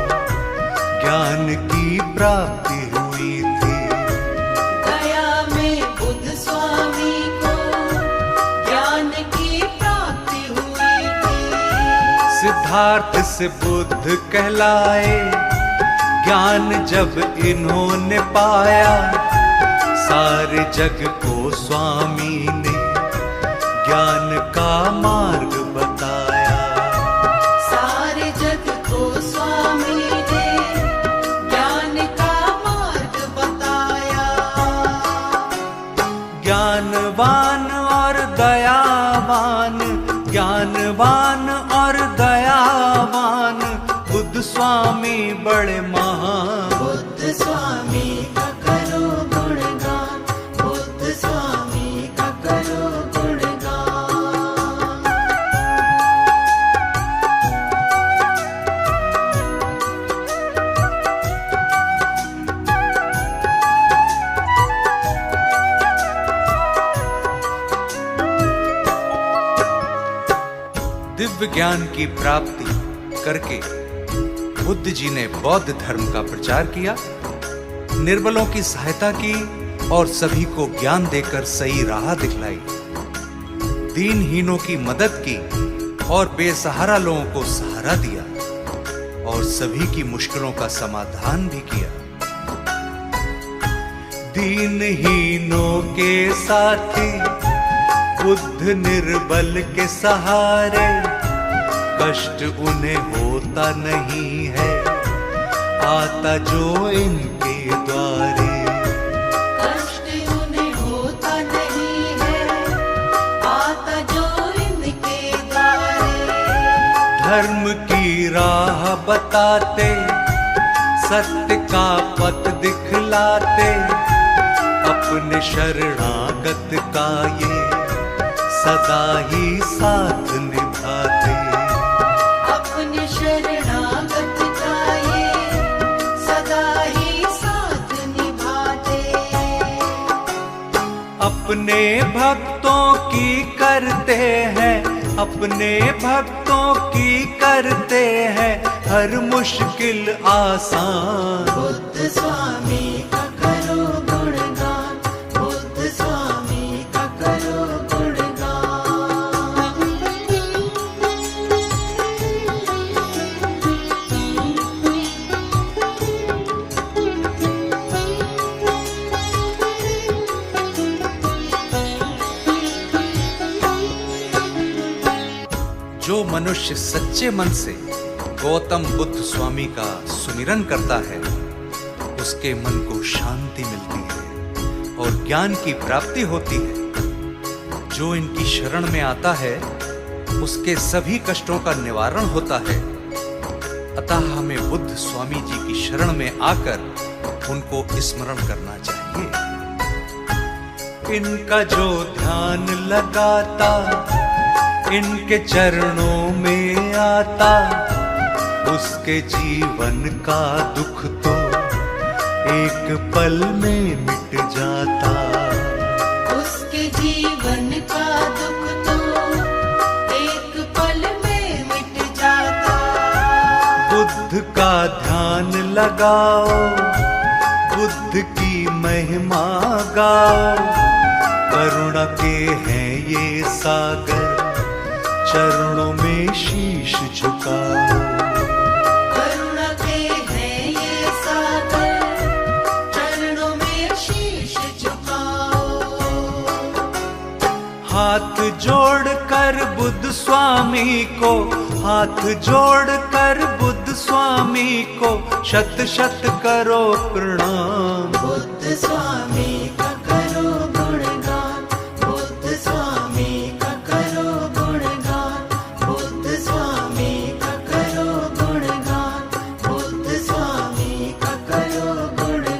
ज्ञान की प्राप्ति हुई थी। गया में बुद्ध स्वामी को ज्ञान की प्राप्ति हुई थी। सिद्धार्थ से बुद्ध कहलाए, ज्ञान जब इन्होंने पाया, सारे जग को स्वामी ने ज्ञान का मार्ग बताया। सारे जग को स्वामी ने ज्ञान का मार्ग बताया। ज्ञानवान और दयावान, ज्ञानवान और दयावान बुद्ध स्वामी बड़े महान। बुद्ध स्वामी का करो गुणगान, बुद्ध स्वामी का करो गुणगान। दिव्य ज्ञान की प्राप्ति करके बुद्ध जी ने बौद्ध धर्म का प्रचार किया, निर्बलों की सहायता की और सभी को ज्ञान देकर सही राह दिखलाई, दीनहीनों की मदद की और बेसहारा लोगों को सहारा दिया और सभी की मुश्किलों का समाधान भी किया। दीनहीनों के साथी बुद्ध निर्बल के सहारे, कष्ट उन्हें होता नहीं है, आता जो इनके द्वारे। कष्ट उन्हें होता नहीं है, आता जो इनके द्वारे। धर्म की राह बताते, सत्य का पथ दिखलाते, अपने शरणागत का ये सदा ही साथ निभाते। अपने शरणागत का ये सदा ही साथ निभाते। अपने भक्तों की करते हैं, अपने भक्तों की करते हैं हर मुश्किल आसान। बुद्ध स्वामी का करो गुणगान, बुद्ध स्वामी का करो जो मनुष्य सच्चे मन से गौतम बुद्ध स्वामी का सुमिरन करता है, उसके मन को शांति मिलती है और ज्ञान की प्राप्ति होती है। जो इनकी शरण में आता है, उसके सभी कष्टों का निवारण होता है। अतः हमें बुद्ध स्वामी जी की शरण में आकर उनको स्मरण करना चाहिए। इनका जो ध्यान लगाता, इनके चरणों में आता, उसके जीवन का दुख तो एक पल में मिट जाता। उसके जीवन का दुख तो एक पल में मिट जाता। बुद्ध का ध्यान लगाओ, बुद्ध की महिमा गाओ, करुणा के हैं ये सागर, चरणों में शीश झुकाओ। करुणा के हैं ये सागर, चरणों में शीश झुकाओ। हाथ जोड़ कर बुद्ध स्वामी को, हाथ जोड़ कर बुद्ध स्वामी को शत शत करो प्रणाम। बुद्ध स्वामी का करो गुणगान, बुद्ध स्वामी का करो गुणगान, बुद्ध स्वामी का करो गुणगान, बुद्ध स्वामी का करो गुणगान।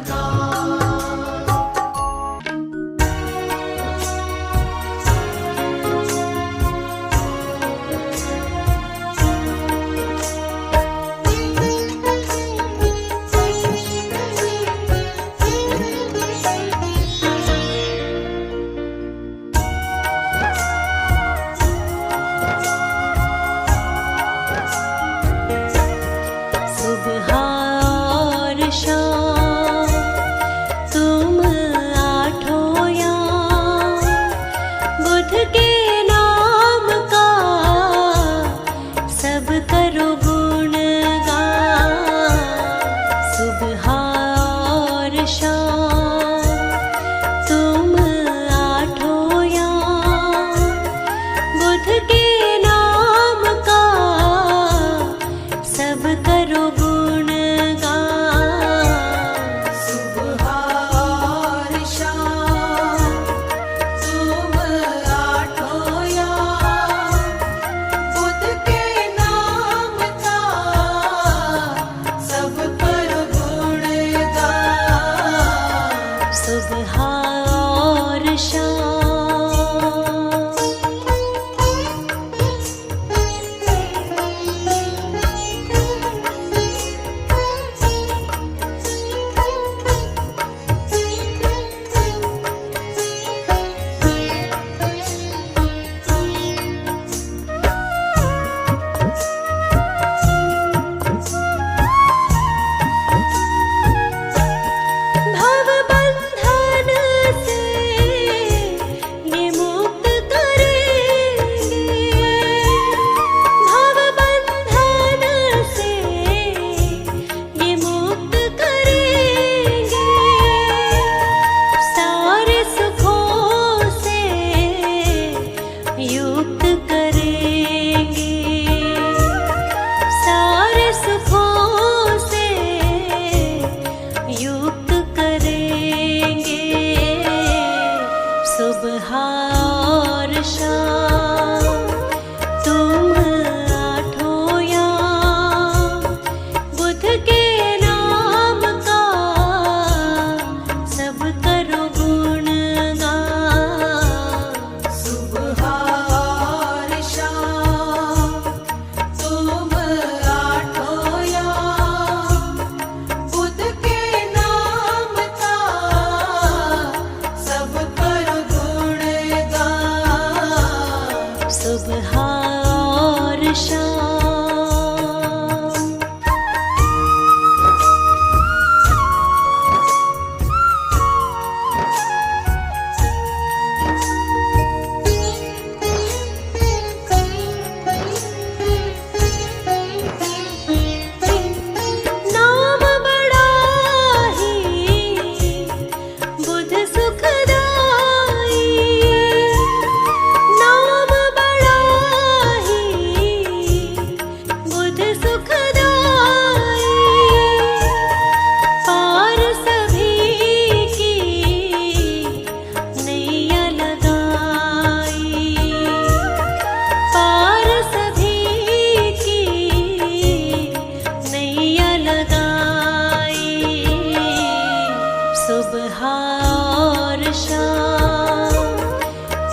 सुबह और शाम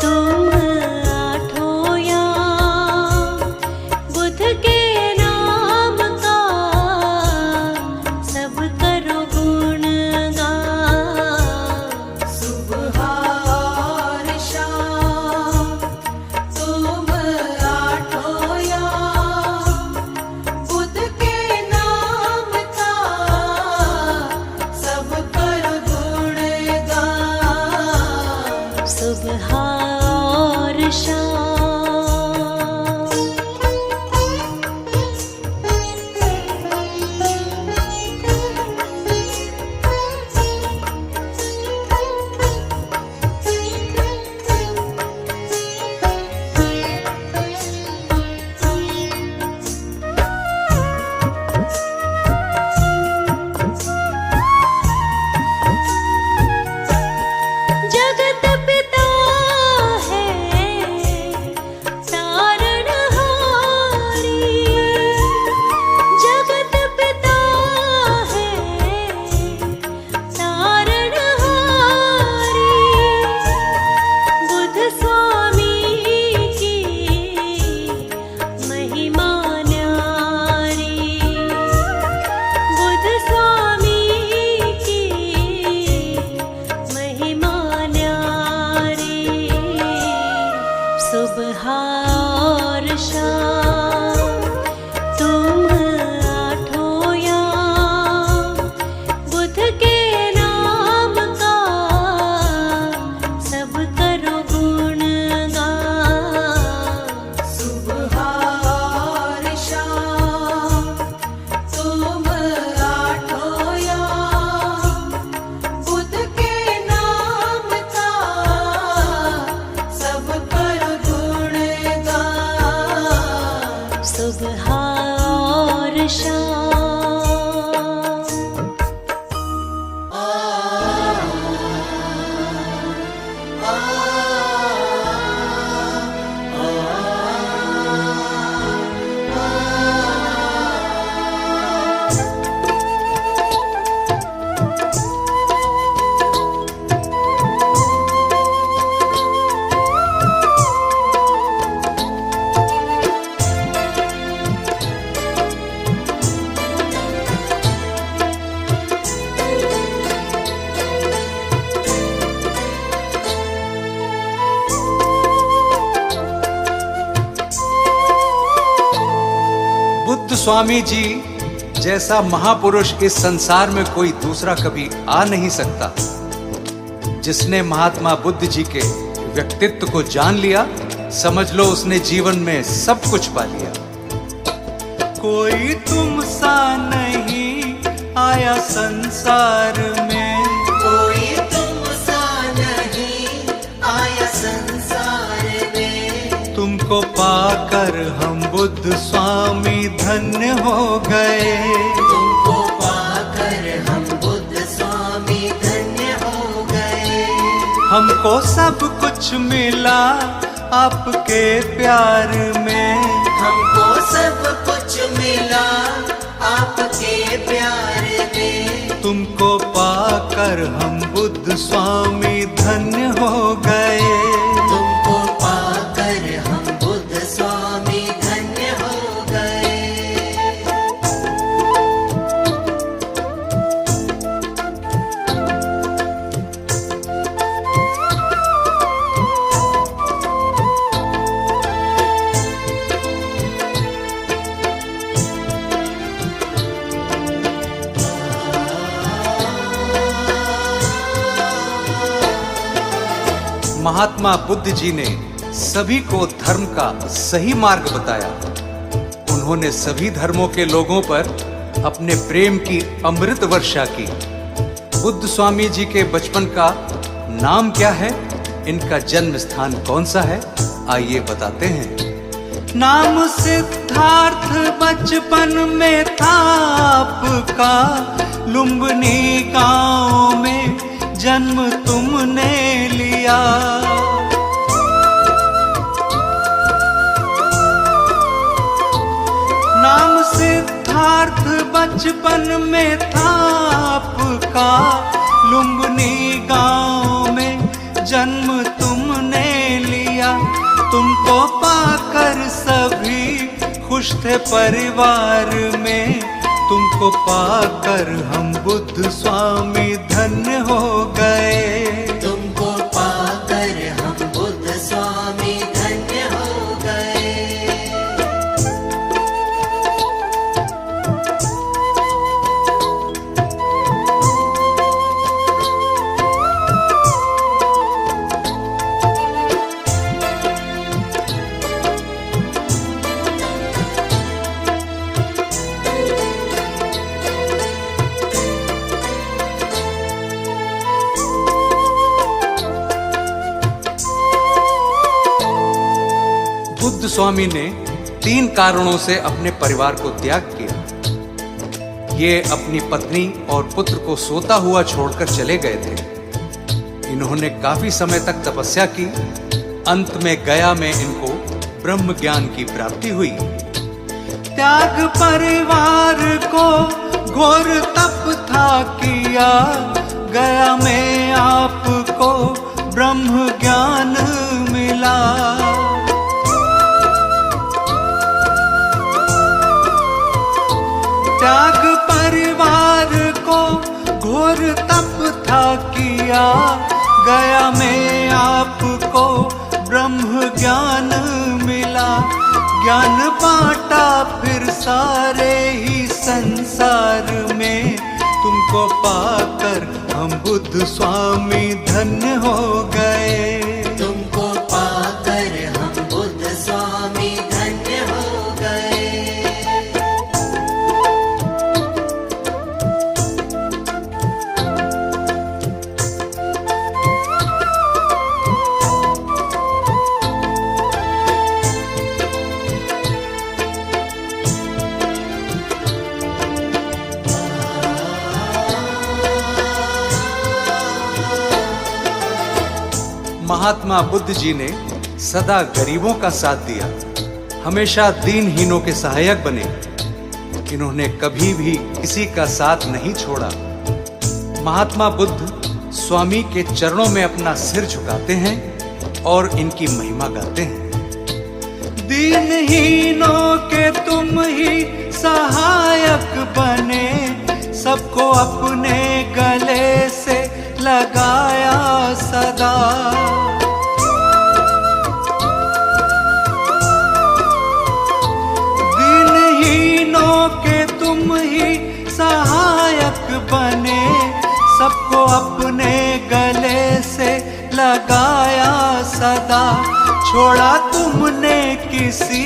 तुम आठों याम बुध के नाम का सब करो गुणगान। सुबह और शाम तुम आठों याम बुध के नाम का सब कर गुणगान। सुबह और शाम जगत पिता है तारणहारी। जगत पिता है तारणहारी। बुध स्वामी की महिमा न्यारी। बुध स्वामी की महिमा न्यारी। सुबह और शाम तुम आठों याम बुध के नाम का सब करो गुणगान। सुबह और शाम तुम आठों याम बुध के नाम का सब कर गुणगान। सुबह और शाम बुद्ध स्वामी जी जैसा महापुरुष इस संसार में कोई दूसरा कभी आ नहीं सकता। जिसने महात्मा बुद्ध जी के व्यक्तित्व को जान लिया, समझ लो उसने जीवन में सब कुछ पा लिया। कोई तुम सा नहीं आया संसार में, कोई तुम सा नहीं आया संसार में। तुमको पाकर हम बुद्ध स्वामी धन्य हो गए। तुमको पाकर हम बुद्ध स्वामी धन्य हो गए। हमको सब कुछ मिला आपके प्यार में। हमको सब कुछ मिला आपके प्यार में। तुमको पाकर हम बुद्ध स्वामी धन्य हो गए। तुमको पाकर हम बुद्ध स्वामी धन्य हो गए। महात्मा बुद्ध जी ने सभी को धर्म का सही मार्ग बताया। उन्होंने सभी धर्मों के लोगों पर अपने प्रेम की अमृत वर्षा की। बुद्ध स्वामी जी के बचपन का नाम क्या है, इनका जन्म स्थान कौन सा है, आइए बताते हैं। नाम सिद्धार्थ बचपन में था आपका। लुम्बिनी गांव में जन्म तुमने लिया। नाम सिद्धार्थ बचपन में था आपका। लुम्बिनी गांव में जन्म तुमने लिया, तुमको पाकर सभी खुश थे परिवार में, तुमको पाकर हम बुद्ध स्वामी धन्य हो गए। तुमको पाकर हम बुद्ध स्वामी धन्य हो गए। बुद्ध स्वामी ने 3 कारणों से अपने परिवार को त्याग किया। ये अपनी पत्नी और पुत्र को सोता हुआ छोड़कर चले गए थे। इन्होंने काफी समय तक तपस्या की। अंत में गया में इनको ब्रह्म ज्ञान की प्राप्ति हुई। त्याग परिवार को घोर तप था किया, गया में आपको ब्रह्म ज्ञान मिला। त्याग परिवार को घोर तप था किया, गया में आपको ब्रह्म ज्ञान मिला। ज्ञान बांटा फिर सारे ही संसार में, तुमको पाकर हम बुद्ध स्वामी धन्य हो गए। तुमको पाकर हम बुद्ध स्वामी धन्य हो गए। महात्मा बुद्ध जी ने सदा गरीबों का साथ दिया, हमेशा दीनहीनों के सहायक बने। इन्होंने कभी भी किसी का साथ नहीं छोड़ा। महात्मा बुद्ध स्वामी के चरणों में अपना सिर झुकाते हैं और इनकी महिमा गाते हैं। दीनहीनों के तुम ही सहायक बने, सबको अपने गले से लगाया सदा। दीनहीनों के तुम ही सहायक बने, सबको अपने गले से लगाया सदा। छोड़ा तुमने किसी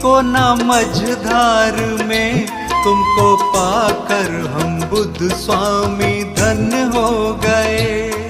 को न मझधार में, तुमको पाकर हम बुद्ध स्वामी धन्य हो गए।